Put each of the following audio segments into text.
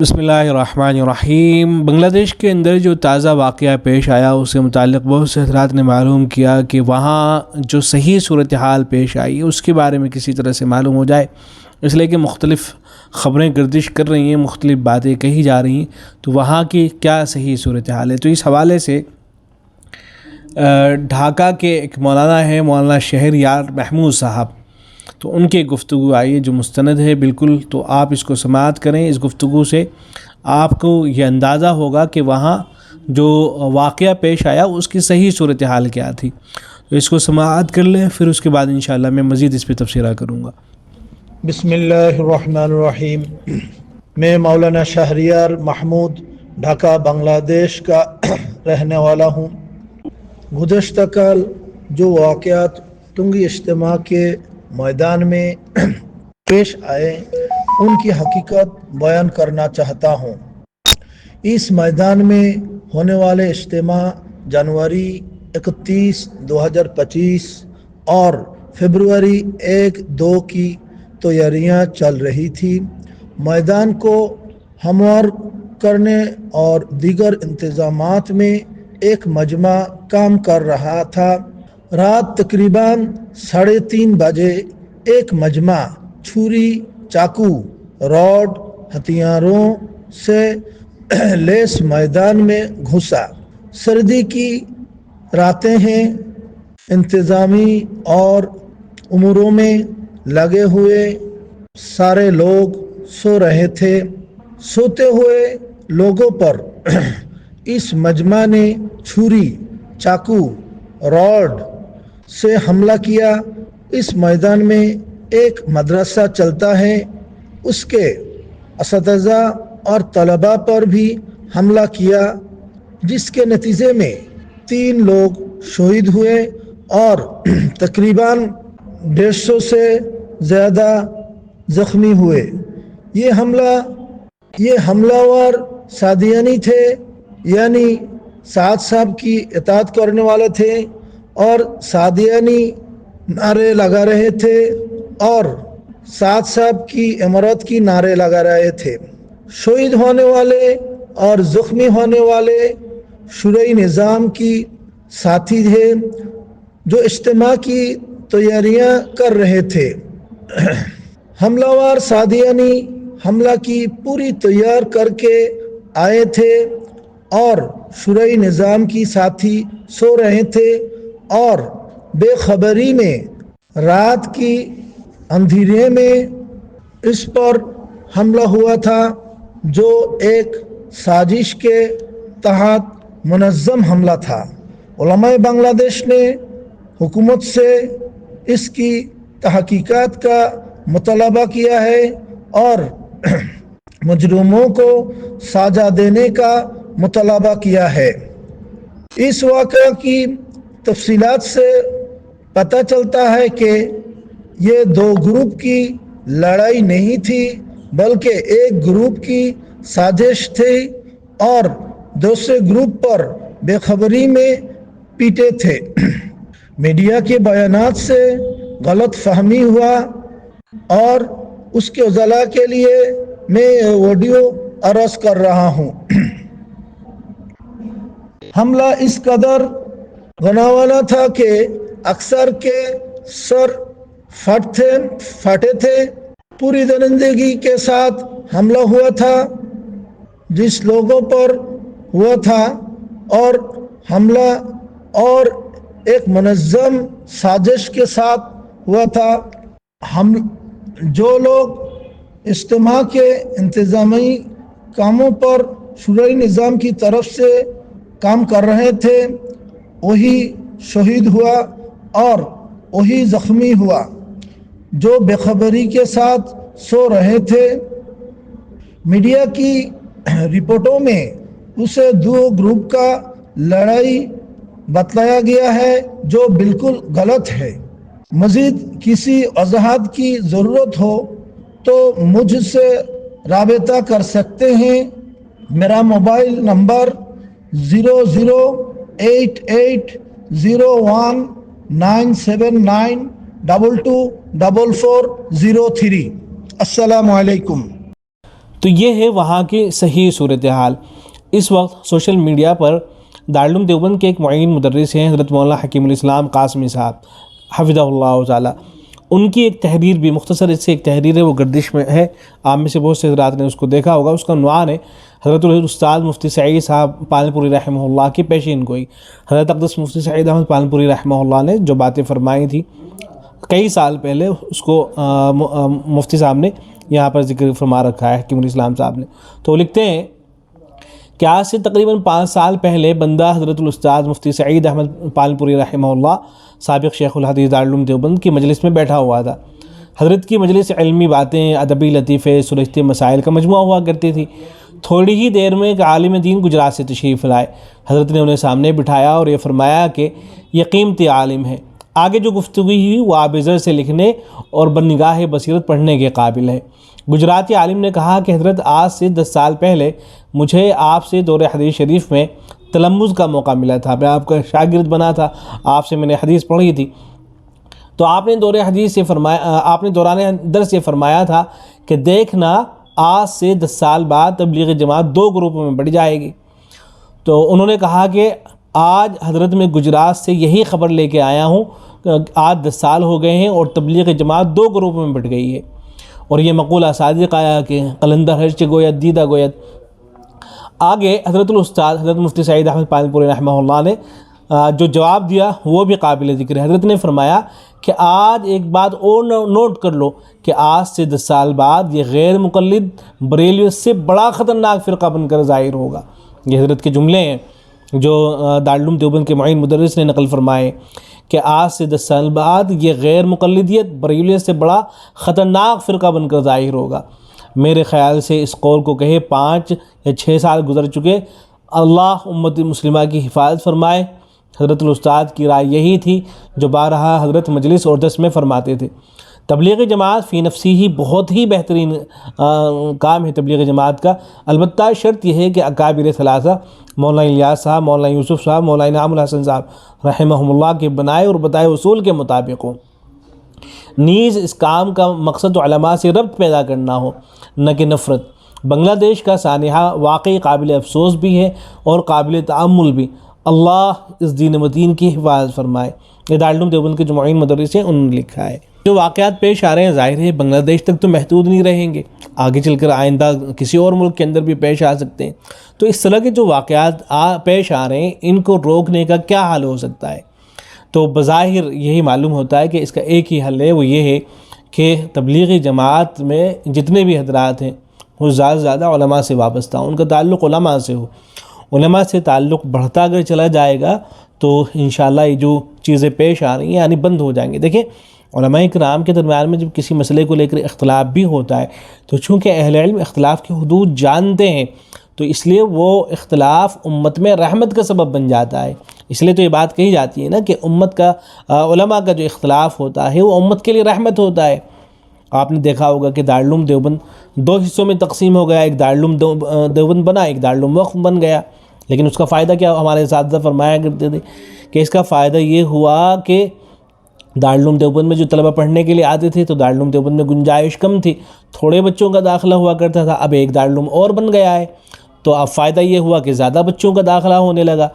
بسم اللہ الرحمن الرحیم۔ بنگلہ دیش کے اندر جو تازہ واقعہ پیش آیا اس سے متعلق بہت سے حضرات نے معلوم کیا کہ وہاں جو صحیح صورتحال پیش آئی اس کے بارے میں کسی طرح سے معلوم ہو جائے، اس لیے کہ مختلف خبریں گردش کر رہی ہیں، مختلف باتیں کہی جا رہی ہیں، تو وہاں کی کیا صحیح صورتحال ہے۔ تو اس حوالے سے ڈھاکہ کے ایک مولانا ہیں، مولانا شہریار محمود صاحب، تو ان کی گفتگو آئی ہے جو مستند ہے بالکل، تو آپ اس کو سماعت کریں۔ اس گفتگو سے آپ کو یہ اندازہ ہوگا کہ وہاں جو واقعہ پیش آیا اس کی صحیح صورتحال کیا تھی۔ تو اس کو سماعت کر لیں، پھر اس کے بعد انشاءاللہ میں مزید اس پہ تبصرہ کروں گا۔ بسم اللہ الرحمن الرحیم۔ میں مولانا شہریار محمود ڈھاکہ بنگلہ دیش کا رہنے والا ہوں۔ گزشتہ کل جو واقعات ٹنگی اجتماع کے میدان میں پیش آئے ان کی حقیقت بیان کرنا چاہتا ہوں۔ اس میدان میں ہونے والے اجتماع جنوری 31، 2025 اور فروری 1-2 کی تیاریاں چل رہی تھی۔ میدان کو ہموار کرنے اور دیگر انتظامات میں ایک مجمع کام کر رہا تھا۔ رات تقریباً 3:30 بجے ایک مجمع چھری، چاقو، راڈ، ہتھیاروں سے لیس میدان میں گھسا۔ سردی کی راتیں ہیں، انتظامی اور اموروں میں لگے ہوئے سارے لوگ سو رہے تھے۔ سوتے ہوئے لوگوں پر اس مجمع نے چھری، چاقو، راڈ سے حملہ کیا۔ اس میدان میں ایک مدرسہ چلتا ہے، اس کے اساتذہ اور طلباء پر بھی حملہ کیا، جس کے نتیجے میں 3 لوگ شہید ہوئے اور تقریباً 150 سے زیادہ زخمی ہوئے۔ یہ حملہ ور سعدیانی تھے، یعنی سعد صاحب کی اطاعت کرنے والے تھے اور سعدیانی نعرے لگا رہے تھے اور سعد صاحب کی امارت کی نعرے لگا رہے تھے۔ شہید ہونے والے اور زخمی ہونے والے شورئی نظام کی ساتھی تھے جو اجتماع کی تیاریاں کر رہے تھے۔ حملہ ور سعدیانی حملہ کی پوری تیار کر کے آئے تھے اور شورئی نظام کی ساتھی سو رہے تھے اور بے خبری میں رات کی اندھیرے میں اس پر حملہ ہوا تھا، جو ایک سازش کے تحت منظم حملہ تھا۔ علماء بنگلہ دیش نے حکومت سے اس کی تحقیقات کا مطالبہ کیا ہے اور مجرموں کو سزا دینے کا مطالبہ کیا ہے۔ اس واقعہ کی تفصیلات سے پتہ چلتا ہے کہ یہ 2 گروپ کی لڑائی نہیں تھی، بلکہ ایک گروپ کی سازش تھی اور دوسرے گروپ پر بے خبری میں پیٹے تھے۔ میڈیا کے بیانات سے غلط فہمی ہوا اور اس کے ازالہ کے لیے میں ویڈیو عرض کر رہا ہوں۔ حملہ اس قدر غناوانہ تھا کہ اکثر کے سر پھٹے تھے۔ پوری درندگی کے ساتھ حملہ ہوا تھا جس لوگوں پر ہوا تھا، اور حملہ اور ایک منظم سازش کے ساتھ ہوا تھا۔ جو لوگ اجتماع کے انتظامی کاموں پر شورئی نظام کی طرف سے کام کر رہے تھے وہی شہید ہوا اور وہی زخمی ہوا جو بے خبری کے ساتھ سو رہے تھے۔ میڈیا کی رپورٹوں میں اسے 2 گروپ کا لڑائی بتلایا گیا ہے، جو بالکل غلط ہے۔ مزید کسی وضاحت کی ضرورت ہو تو مجھ سے رابطہ کر سکتے ہیں۔ میرا موبائل نمبر 008801979224403۔ السلام علیکم۔ تو یہ ہے وہاں کی صحیح صورتحال۔ اس وقت سوشل میڈیا پر دارالعلوم دیوبند کے ایک معین مدرس ہیں حضرت مولانا حکیم الاسلام قاسمی صاحب حفظہ اللہ تعالی، ان کی ایک تحریر بھی مختصر اس سے ایک تحریر ہے، وہ گردش میں ہے، آپ میں سے بہت سے حضرات نے اس کو دیکھا ہوگا۔ اس کا عنوان ہے حضرت الاستاذ مفتی سعید صاحب پالنپوری رحمہ اللہ کی پیشین گوئی۔ حضرت اقدس مفتی سعید احمد پالنپوری رحمہ اللہ نے جو باتیں فرمائی تھی کئی سال پہلے، اس کو مفتی صاحب نے یہاں پر ذکر فرما رکھا ہے حکیم الاسلام صاحب نے۔ تو وہ لکھتے ہیں کہ آج سے تقریباً 5 سال پہلے بندہ حضرت الاستاذ مفتی سعید احمد پالنپوری رحمہ اللہ سابق شیخ الحدیث دارالعلوم دیوبند کی مجلس میں بیٹھا ہوا تھا۔ حضرت کی مجلس علمی باتیں، ادبی لطیفے، سلسلے مسائل کا مجموعہ ہوا کرتی تھی۔ تھوڑی ہی دیر میں ایک عالم دین گجرات سے تشریف لائے۔ حضرت نے انہیں سامنے بٹھایا اور یہ فرمایا کہ یہ قیمتی عالم ہے، آگے جو گفتگو ہوئی وہ آبزر سے لکھنے اور بنگاہ بصیرت پڑھنے کے قابل ہے۔ گجراتی عالم نے کہا کہ حضرت آج سے 10 سال پہلے مجھے آپ سے دور حدیث شریف میں تلمذ کا موقع ملا تھا، میں آپ کا شاگرد بنا تھا، آپ سے میں نے حدیث پڑھی تھی، تو آپ نے دوران درس یہ فرمایا تھا کہ دیکھنا آج سے 10 سال بعد تبلیغ جماعت 2 گروپوں میں بڑھ جائے گی۔ تو انہوں نے کہا کہ آج حضرت میں گجرات سے یہی خبر لے کے آیا ہوں کہ آج 10 سال ہو گئے ہیں اور تبلیغ جماعت 2 گروپوں میں بٹ گئی ہے، اور یہ مقولہ صادق آیا کہ قلندر ہرچ گوید دیدہ گوید۔ آگے حضرت الاستاذ حضرت مفتی سعید احمد پالنپوری رحمہ اللہ نے جو جواب دیا وہ بھی قابل ذکر ہے۔ حضرت نے فرمایا کہ آج ایک بات اور نوٹ کر لو کہ آج سے 10 سال بعد یہ غیر مقلد بریلویت سے بڑا خطرناک فرقہ بن کر ظاہر ہوگا۔ یہ حضرت کے جملے ہیں جو دارالعلوم دیوبند کے معین مدرس نے نقل فرمائے کہ آج سے 10 سال بعد یہ غیر مقلدیت بریلویت سے بڑا خطرناک فرقہ بن کر ظاہر ہوگا۔ میرے خیال سے اس قول کو کہے 5 یا 6 سال گزر چکے، اللہ امت مسلمہ کی حفاظت فرمائے۔ حضرت الاستاد کی رائے یہی تھی جو بارہا حضرت مجلس اور درس میں فرماتے تھے۔ تبلیغ جماعت فی نفسی ہی بہت ہی بہترین کام ہے تبلیغ جماعت کا، البتہ شرط یہ ہے کہ اکابر ثلاثہ مولانا الیاس صاحب، مولانا یوسف صاحب، مولانا انعام الحسن صاحب رحمہم اللہ کے بنائے اور بتائے اصول کے مطابق ہو۔ نیز اس کام کا مقصد علماء سے ربط پیدا کرنا ہو، نہ کہ نفرت۔ بنگلہ دیش کا سانحہ واقعی قابل افسوس بھی ہے اور قابل تأمل بھی۔ اللہ اس دین متین کی حفاظت فرمائے۔ یہ دارالعلوم دیوبند کے جو معین مدرس ہیں انہوں نے لکھا ہے۔ جو واقعات پیش آ رہے ہیں ظاہر ہے بنگلہ دیش تک تو محدود نہیں رہیں گے، آگے چل کر آئندہ کسی اور ملک کے اندر بھی پیش آ سکتے ہیں۔ تو اس طرح کے جو واقعات پیش آ رہے ہیں ان کو روکنے کا کیا حل ہو سکتا ہے؟ تو بظاہر یہی معلوم ہوتا ہے کہ اس کا ایک ہی حل ہے، وہ یہ ہے کہ تبلیغی جماعت میں جتنے بھی حضرات ہیں وہ زیادہ سے زیادہ علماء سے وابستہ ہوں، ان کا تعلق علماء سے ہو۔ علماء سے تعلق بڑھتا اگر چلا جائے گا تو انشاءاللہ یہ جو چیزیں پیش آ رہی ہیں یعنی بند ہو جائیں گے۔ دیکھیں علماء کرام کے درمیان میں جب کسی مسئلے کو لے کر اختلاف بھی ہوتا ہے تو چونکہ اہل علم اختلاف کی حدود جانتے ہیں تو اس لیے وہ اختلاف امت میں رحمت کا سبب بن جاتا ہے۔ اس لیے تو یہ بات کہی جاتی ہے نا کہ امت کا علماء کا جو اختلاف ہوتا ہے وہ امت کے لیے رحمت ہوتا ہے۔ آپ نے دیکھا ہوگا کہ دارالعلوم دیوبند 2 حصوں میں تقسیم ہو گیا، ایک دارالعلوم دیوبند بنا، ایک دارالعلوم وقف بن گیا، لیکن اس کا فائدہ کیا ہمارے اساتذہ فرمایا کرتے تھے کہ اس کا فائدہ یہ ہوا کہ دارالعلوم دیوبند میں جو طلبہ پڑھنے کے لیے آتے تھے تو دارالعلوم دیوبند میں گنجائش کم تھی، تھوڑے بچوں کا داخلہ ہوا کرتا تھا، اب ایک دارالعلوم اور بن گیا ہے تو اب فائدہ یہ ہوا کہ زیادہ بچوں کا داخلہ ہونے لگا،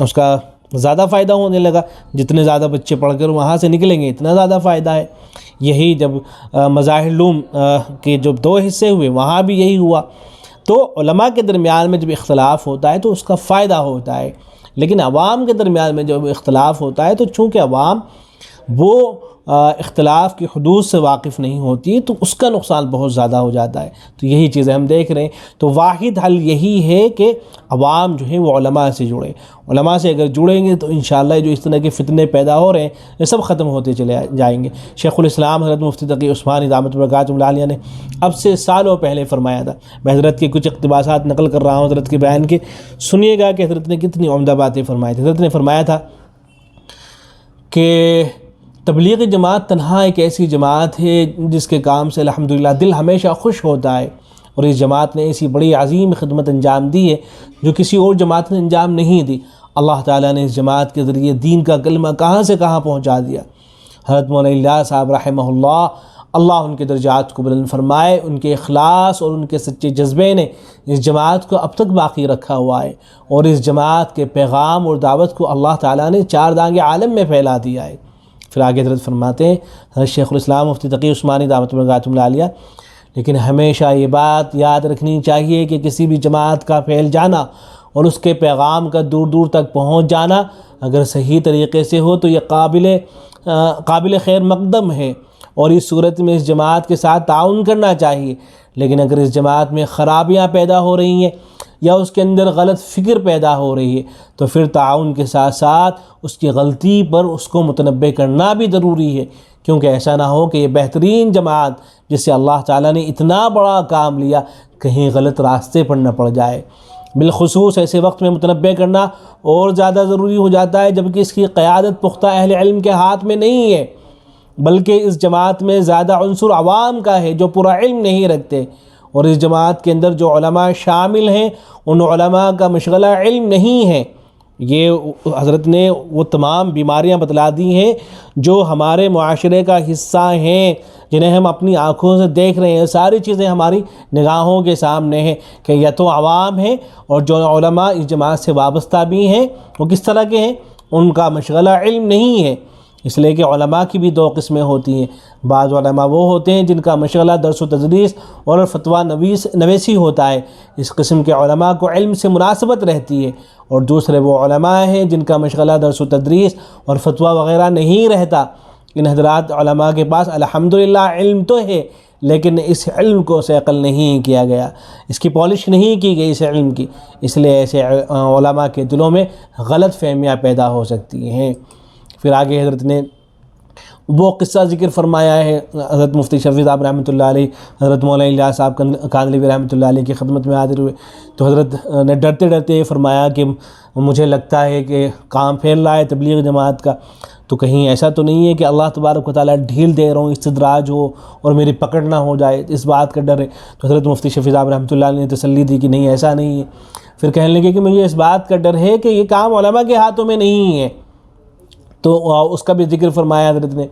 اس کا زیادہ فائدہ ہونے لگا، جتنے زیادہ بچے پڑھ کر وہاں سے نکلیں گے اتنا زیادہ فائدہ ہے۔ یہی جب مظاہر علوم کے جو 2 حصے ہوئے وہاں بھی یہی ہوا۔ تو علماء کے درمیان میں جب اختلاف ہوتا ہے تو اس کا فائدہ ہوتا ہے، لیکن عوام کے درمیان میں جب اختلاف ہوتا ہے تو چونکہ عوام وہ اختلاف کی حدود سے واقف نہیں ہوتی تو اس کا نقصان بہت زیادہ ہو جاتا ہے۔ تو یہی چیزیں ہم دیکھ رہے ہیں، تو واحد حل یہی ہے کہ عوام جو ہے وہ علماء سے جڑے، علماء سے اگر جڑیں گے تو انشاءاللہ جو اس طرح کے فتنے پیدا ہو رہے ہیں یہ سب ختم ہوتے چلے جائیں گے۔ شیخ الاسلام حضرت مفتی تقی عثمانی دامت برکاتہ العالیہ نے اب سے سالوں پہلے فرمایا تھا۔ میں حضرت کے کچھ اقتباسات نقل کر رہا ہوں حضرت کے بیان کے، سنیے گا کہ حضرت نے کتنی عمدہ باتیں فرمائی تھیں۔ حضرت نے فرمایا تھا کہ تبلیغ جماعت تنہا ایک ایسی جماعت ہے جس کے کام سے الحمدللہ دل ہمیشہ خوش ہوتا ہے، اور اس جماعت نے ایسی بڑی عظیم خدمت انجام دی ہے جو کسی اور جماعت نے انجام نہیں دی۔ اللہ تعالیٰ نے اس جماعت کے ذریعے دین کا کلمہ کہاں سے کہاں پہنچا دیا۔ حضرت مولانا الیاس صاحب رحمہ اللہ اللہ ان کے درجات کو بلند فرمائے۔ ان کے اخلاص اور ان کے سچے جذبے نے اس جماعت کو اب تک باقی رکھا ہوا ہے، اور اس جماعت کے پیغام اور دعوت کو اللہ تعالیٰ نے چار دانگ عالم میں پھیلا دیا ہے۔ پھر آگے حضرت فرماتے ہیں، حضرت شیخ الاسلام مفتی تقی عثمانی دامت برکاتہ العالیہ، لیکن ہمیشہ یہ بات یاد رکھنی چاہیے کہ کسی بھی جماعت کا پھیل جانا اور اس کے پیغام کا دور دور تک پہنچ جانا اگر صحیح طریقے سے ہو تو یہ قابل خیر مقدم ہے، اور اس صورت میں اس جماعت کے ساتھ تعاون کرنا چاہیے۔ لیکن اگر اس جماعت میں خرابیاں پیدا ہو رہی ہیں یا اس کے اندر غلط فکر پیدا ہو رہی ہے تو پھر تعاون کے ساتھ ساتھ اس کی غلطی پر اس کو متنبہ کرنا بھی ضروری ہے، کیونکہ ایسا نہ ہو کہ یہ بہترین جماعت جس سے اللہ تعالیٰ نے اتنا بڑا کام لیا کہیں غلط راستے پر نہ پڑ جائے۔ بالخصوص ایسے وقت میں متنبہ کرنا اور زیادہ ضروری ہو جاتا ہے جبکہ اس کی قیادت پختہ اہل علم کے ہاتھ میں نہیں ہے، بلکہ اس جماعت میں زیادہ عنصر عوام کا ہے جو پورا علم نہیں رکھتے، اور اس جماعت کے اندر جو علماء شامل ہیں ان علماء کا مشغلہ علم نہیں ہے۔ یہ حضرت نے وہ تمام بیماریاں بتلا دی ہیں جو ہمارے معاشرے کا حصہ ہیں، جنہیں ہم اپنی آنکھوں سے دیکھ رہے ہیں، ساری چیزیں ہماری نگاہوں کے سامنے ہیں کہ یا تو عوام ہیں، اور جو علماء اس جماعت سے وابستہ بھی ہیں وہ کس طرح کے ہیں، ان کا مشغلہ علم نہیں ہے۔ اس لیے کہ علماء کی بھی دو قسمیں ہوتی ہیں، بعض علماء وہ ہوتے ہیں جن کا مشغلہ درس و تدریس اور فتویٰ نویسی ہوتا ہے، اس قسم کے علماء کو علم سے مناسبت رہتی ہے، اور دوسرے وہ علماء ہیں جن کا مشغلہ درس و تدریس اور فتویٰ وغیرہ نہیں رہتا۔ ان حضرات علماء کے پاس الحمدللہ علم تو ہے لیکن اس علم کو صقل نہیں کیا گیا، اس کی پالش نہیں کی گئی اس علم کی، اس لیے ایسے علماء کے دلوں میں غلط فہمیاں پیدا ہو سکتی ہیں۔ پھر آگے حضرت نے وہ قصہ ذکر فرمایا ہے، حضرت مفتی شفیع صاحب رحمۃ اللہ علیہ حضرت مولانا الیاس صاحب کاندھلوی رحمۃ اللہ علیہ کی خدمت میں حاضر ہوئے تو حضرت نے ڈرتے ڈرتے فرمایا کہ مجھے لگتا ہے کہ کام پھیل رہا ہے تبلیغ جماعت کا، تو کہیں ایسا تو نہیں ہے کہ اللہ تبارک و تعالیٰ ڈھیل دے رہا ہوں، استدراج ہو اور میری پکڑ نہ ہو جائے، اس بات کا ڈر ہے۔ تو حضرت مفتی شفیع صاحب رحمۃ اللہ علیہ نے تسلی دی کہ نہیں ایسا نہیں ہے۔ پھر کہنے لگے کہ مجھے اس بات کا ڈر ہے کہ یہ کام علماء کے ہاتھوں میں نہیں ہے، تو اس کا بھی ذکر فرمایا حضرت نے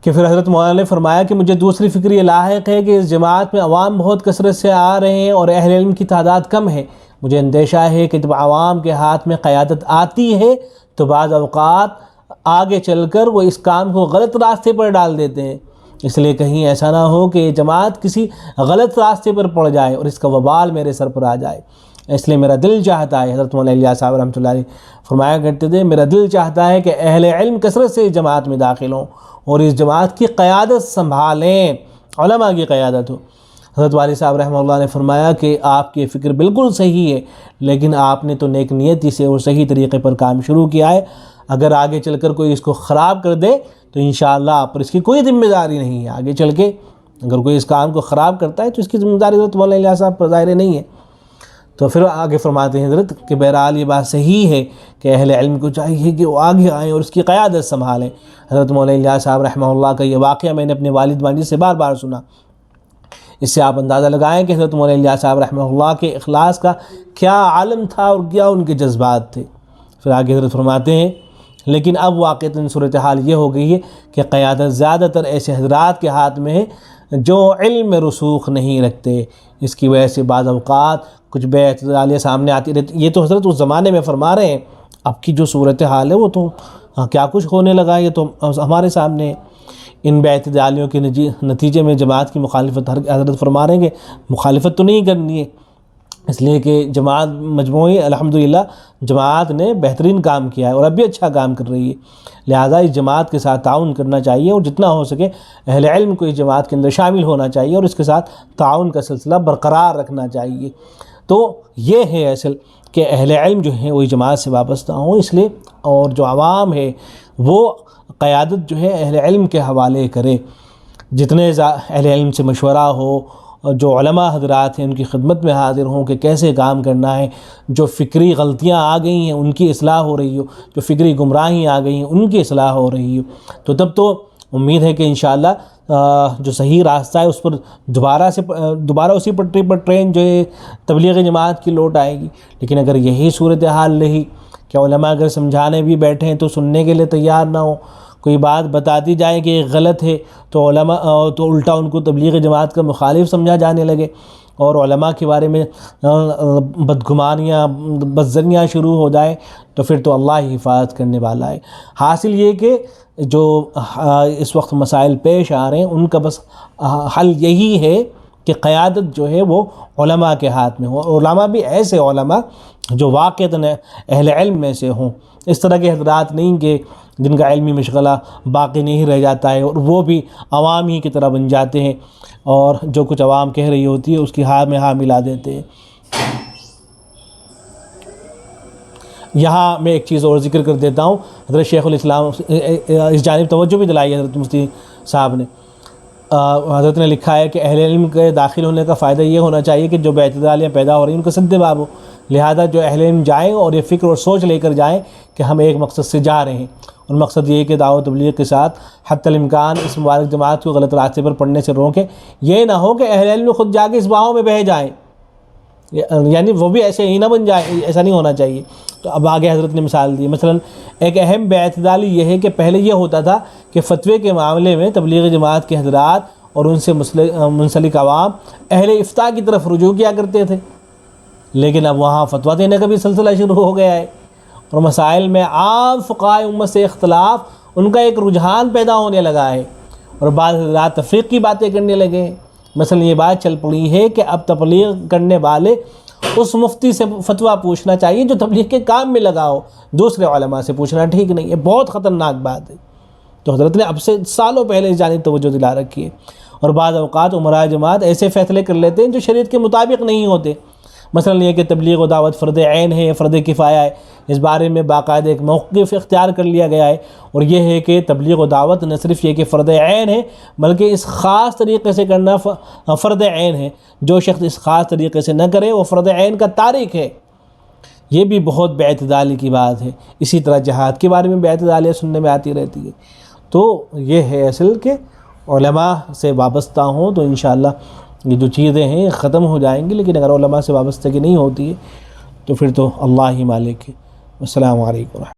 کہ پھر حضرت مولانا نے فرمایا کہ مجھے دوسری فکر یہ لاحق ہے کہ اس جماعت میں عوام بہت کثرت سے آ رہے ہیں اور اہل علم کی تعداد کم ہے، مجھے اندیشہ ہے کہ جب عوام کے ہاتھ میں قیادت آتی ہے تو بعض اوقات آگے چل کر وہ اس کام کو غلط راستے پر ڈال دیتے ہیں، اس لیے کہیں ایسا نہ ہو کہ یہ جماعت کسی غلط راستے پر پڑ جائے اور اس کا وبال میرے سر پر آ جائے۔ اس لیے میرا دل چاہتا ہے، حضرت مولانا الیاس صاحب رحمۃ اللہ علیہ فرمایا کرتے تھے، میرا دل چاہتا ہے کہ اہل علم کثرت سے اس جماعت میں داخل ہوں اور اس جماعت کی قیادت سنبھالیں، علماء کی قیادت ہو۔ حضرت والی صاحب رحمہ اللہ نے فرمایا کہ آپ کی فکر بالکل صحیح ہے، لیکن آپ نے تو نیک نیتی سے اور صحیح طریقے پر کام شروع کیا ہے، اگر آگے چل کر کوئی اس کو خراب کر دے تو انشاءاللہ آپ پر اس کی کوئی ذمہ داری نہیں ہے۔ آگے چل کے اگر کوئی اس کام کو خراب کرتا ہے تو اس کی ذمہ داری حضرت مولانا الیاس صاحب پر ظاہر نہیں ہے۔ تو پھر آگے فرماتے ہیں حضرت کہ بہرحال یہ بات صحیح ہے کہ اہل علم کو چاہیے کہ وہ آگے آئیں اور اس کی قیادت سنبھالیں۔ حضرت مولانا الیاس صاحب رحمہ اللہ کا یہ واقعہ میں نے اپنے والد والد سے بار بار سنا، اس سے آپ اندازہ لگائیں کہ حضرت مولانا الیاس صاحب رحمہ اللہ کے اخلاص کا کیا عالم تھا اور کیا ان کے جذبات تھے۔ پھر آگے حضرت فرماتے ہیں لیکن اب واقعتاً صورتحال یہ ہو گئی ہے کہ قیادت زیادہ تر ایسے حضرات کے ہاتھ میں ہے جو علم میں رسوخ نہیں رکھتے، اس کی وجہ سے بعض اوقات کچھ بے اعتدالیاں سامنے آتی رہتی۔ یہ تو حضرت اس زمانے میں فرما رہے ہیں، اب کی جو صورتحال ہے وہ تو کیا کچھ ہونے لگا، یہ تو ہمارے سامنے ہے۔ ان بے اعتدالیوں کے نتیجے میں جماعت کی مخالفت، حضرت فرما رہے ہیں کہ مخالفت تو نہیں کرنی ہے، اس لیے کہ جماعت مجموعی الحمدللہ جماعت نے بہترین کام کیا ہے اور اب بھی اچھا کام کر رہی ہے، لہٰذا اس جماعت کے ساتھ تعاون کرنا چاہیے اور جتنا ہو سکے اہل علم کو اس جماعت کے اندر شامل ہونا چاہیے اور اس کے ساتھ تعاون کا سلسلہ برقرار رکھنا چاہیے۔ تو یہ ہے اصل کہ اہل علم جو ہیں وہ اس جماعت سے وابستہ ہوں، اس لیے اور جو عوام ہے وہ قیادت جو ہے اہل علم کے حوالے کرے، جتنے اہل علم سے مشورہ ہو اور جو علماء حضرات ہیں ان کی خدمت میں حاضر ہوں کہ کیسے کام کرنا ہے، جو فکری غلطیاں آ گئی ہیں ان کی اصلاح ہو رہی ہو، جو فکری گمراہی آ گئی ہیں ان کی اصلاح ہو رہی ہو، تو تب تو امید ہے کہ انشاءاللہ جو صحیح راستہ ہے اس پر دوبارہ اسی پٹری پر ٹرین جو ہے تبلیغ جماعت کی لوٹ آئے گی۔ لیکن اگر یہی صورتحال رہی کہ علماء اگر سمجھانے بھی بیٹھیں تو سننے کے لیے تیار نہ ہو، کوئی بات بتاتی جائے کہ یہ غلط ہے تو علماء تو الٹا ان کو تبلیغ جماعت کا مخالف سمجھا جانے لگے، اور علماء کے بارے میں بدگمانیاں بدظنیاں شروع ہو جائیں، تو پھر تو اللہ ہی حفاظت کرنے والا ہے۔ حاصل یہ کہ جو اس وقت مسائل پیش آ رہے ہیں ان کا بس حل یہی ہے کہ قیادت جو ہے وہ علماء کے ہاتھ میں ہو، اور علماء بھی ایسے علماء جو واقعتاً اہل علم میں سے ہوں، اس طرح کے حضرات نہیں کہ جن کا علمی مشغلہ باقی نہیں رہ جاتا ہے اور وہ بھی عوام ہی کی طرح بن جاتے ہیں، اور جو کچھ عوام کہہ رہی ہوتی ہے اس کی ہاں میں ہاں ملا دیتے ہیں۔ یہاں میں ایک چیز اور ذکر کر دیتا ہوں، حضرت شیخ الاسلام اس جانب توجہ بھی دلائی ہے حضرت مفتی صاحب نے۔ حضرت نے لکھا ہے کہ اہل علم کے داخل ہونے کا فائدہ یہ ہونا چاہیے کہ جو اعتدالیاں پیدا ہو رہی ہیں ان کا سد باب ہو، لہذا جو اہل علم جائیں اور یہ فکر اور سوچ لے کر جائیں کہ ہم ایک مقصد سے جا رہے ہیں، اور مقصد یہ ہے کہ دعوت تبلیغ کے ساتھ حتی الامکان اس مبارک جماعت کو غلط راستے پر پڑنے سے روکیں۔ یہ نہ ہو کہ اہل علم خود جا کے اس باہوں میں بہہ جائیں، یعنی وہ بھی ایسے ہی نہ بن جائے، ایسا نہیں ہونا چاہیے۔ تو اب آگے حضرت نے مثال دی، مثلا ایک اہم بے اعتدالی یہ ہے کہ پہلے یہ ہوتا تھا کہ فتوے کے معاملے میں تبلیغ جماعت کے حضرات اور ان سے منسلک عوام اہل افتاء کی طرف رجوع کیا کرتے تھے، لیکن اب وہاں فتویٰ دینے کا بھی سلسلہ شروع ہو گیا ہے، اور مسائل میں عام فقہائے امت سے اختلاف ان کا ایک رجحان پیدا ہونے لگا ہے، اور بعض حضرات تفریق کی باتیں کرنے لگے ہیں۔ مثلا یہ بات چل پڑی ہے کہ اب تبلیغ کرنے والے اس مفتی سے فتویٰ پوچھنا چاہیے جو تبلیغ کے کام میں لگا ہو، دوسرے علماء سے پوچھنا ٹھیک نہیں ہے، بہت خطرناک بات ہے۔ تو حضرت نے اب سے سالوں پہلے اس جانب توجہ دلا رکھی ہے، اور بعض اوقات عمراء جماعت ایسے فیصلے کر لیتے ہیں جو شریعت کے مطابق نہیں ہوتے۔ مثلا یہ کہ تبلیغ و دعوت فرض عین ہے یا فرض کفایہ ہے، اس بارے میں باقاعدہ ایک موقف اختیار کر لیا گیا ہے، اور یہ ہے کہ تبلیغ و دعوت نہ صرف یہ کہ فرض عین ہے بلکہ اس خاص طریقے سے کرنا فرض عین ہے، جو شخص اس خاص طریقے سے نہ کرے وہ فرض عین کا تارک ہے۔ یہ بھی بہت بے اعتدالی کی بات ہے۔ اسی طرح جہاد کے بارے میں بے اعتدالیاں سننے میں آتی رہتی ہے۔ تو یہ ہے اصل کہ علماء سے وابستہ ہوں تو انشاءاللہ یہ جو چیزیں ہیں ختم ہو جائیں گی، لیکن اگر علماء سے وابستگی نہیں ہوتی ہے تو پھر تو اللہ ہی مالک ہے۔ السلام علیکم۔